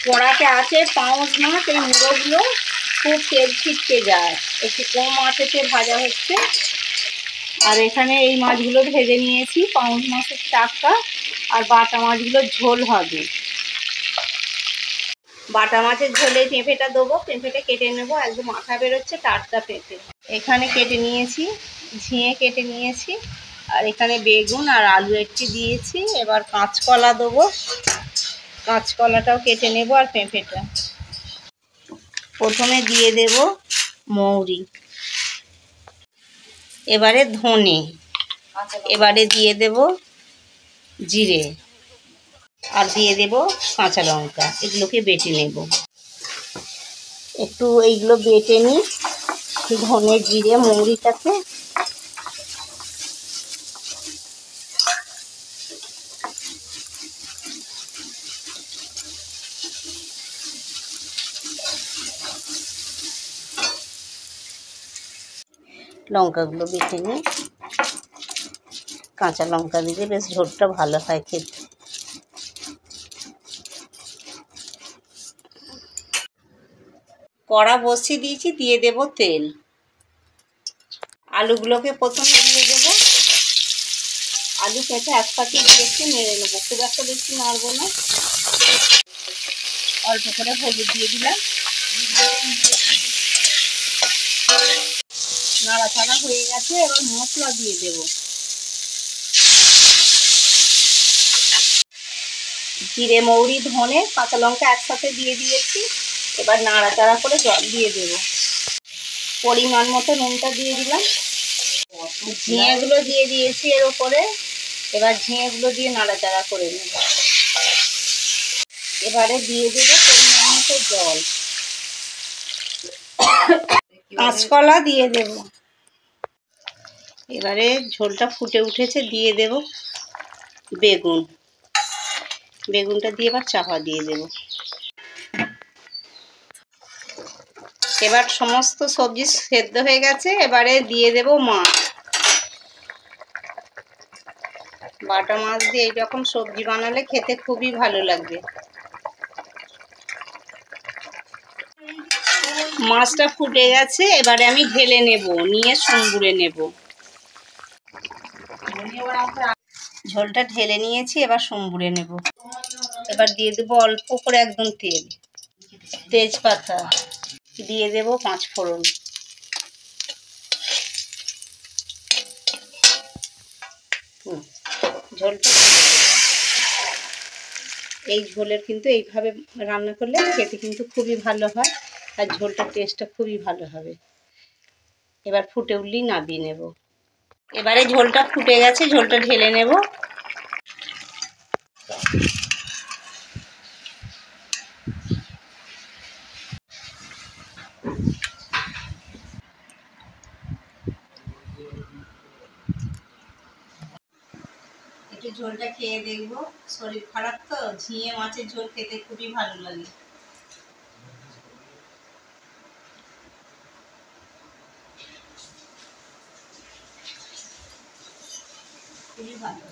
কড়াতে আছে পাউস মাছ, এই মুড়োগুলো খুব তেল ছিটকে যায়, একটু কম আঁচেতে ভাজা হচ্ছে। আর এখানে এই মাছগুলো ভেজে নিয়েছি, পাউস মাছের টাটকা, আর বাটা মাছগুলোর ঝোল হবে। বাটা মাছের ঝোলে পেঁপেটা দেবো, পেঁপেটা কেটে নেবো, একদম মাথা বেরোচ্ছে, টাটকা পেঁপে। এখানে কেটে নিয়েছি, ঝিঙে কেটে নিয়েছি, আর এখানে বেগুন আর আলু একটি দিয়েছি। এবার কাঁচকলা দেবো, কাঁচকলাটাও কেটে নেব, আর পেঁপেটা। প্রথমে দিয়ে দেব মৌরি, এবারে ধনে, এবারে দিয়ে দেব জিরে, আর দিয়ে দেব কাঁচা লঙ্কা। এগুলোকে বেটে নেব, একটু এইগুলো বেটে নিই, ধনে জিরে মৌরিটাকে। লঙ্কাগুলো বেটে নিই, কাঁচা লঙ্কা দিলে বেশ ঝোলটা ভালো হয় খেতে। কড়া বসিয়ে দিয়েছি, দিয়ে দেব তেল। আলুগুলোকে প্রথমে দিয়ে দেব, আলু পেঁপে একসাথে দিয়ে একটু নেড়ে নেবো, খুব একটা বেশি নাড়বো না। অল্প করে হলুদ দিয়ে দিলাম, নাড়াচাড়া হয়ে গেছে। এবার মশলা দিয়ে দেব, জিরে মৌরি ধনে কাঁচা লঙ্কা একসাথে দিয়ে দিয়েছি। এবার নাড়াচাড়া করে জল দিয়ে দেব, পরিমাণ মতো নুনটা দিয়ে দিলাম, ঝিঙেগুলো দিয়ে দিয়েছি এর ওপরে। এবার ঝিঙেগুলো দিয়ে নাড়াচাড়া করে নেব। এবারে দিয়ে দেবো পরিমাণ মতো জল, কাঁচকলা দিয়ে দেব। এবারে ঝোলটা ফুটে উঠেছে, দিয়ে দেব বেগুন, বেগুনটা দিয়ে এবার চাপা দিয়ে দেব। এবার সমস্ত সবজি সেদ্ধ হয়ে গেছে, এবারে দিয়ে দেব মাছ। বাটা মাছ দিয়ে এইরকম সবজি বানালে খেতে খুবই ভালো লাগবে। মাছটা ফুটে গেছে, এবারে আমি ঢেলে নেব, নিয়ে সম্বুরে নেব। ঝোলটা ঢেলে নিয়েছি, এবার সম্বুরে নেব। এবার দিয়ে দেবো অল্প করে একদম তেল, তেজপাতা দিয়ে দেব, 5 ফোড়ন। ঝোলটা, এই ঝোলের কিন্তু এইভাবে রান্না করলে খেতে কিন্তু খুবই ভালো হয়, আর ঝোলটার টেস্টটা খুবই ভালো হবে। এবার ফুটে উঠলেই নামিয়ে নেব। এবারে ঝোলটা ফুটে গেছে, ঝোলটা ঢেলে নেব। একটু ঝোলটা খেয়ে দেখবো, শরীর খারাপ তো, ঝিঙে মাছের ঝোল খেতে খুবই ভালো লাগে, খুবই ভালো।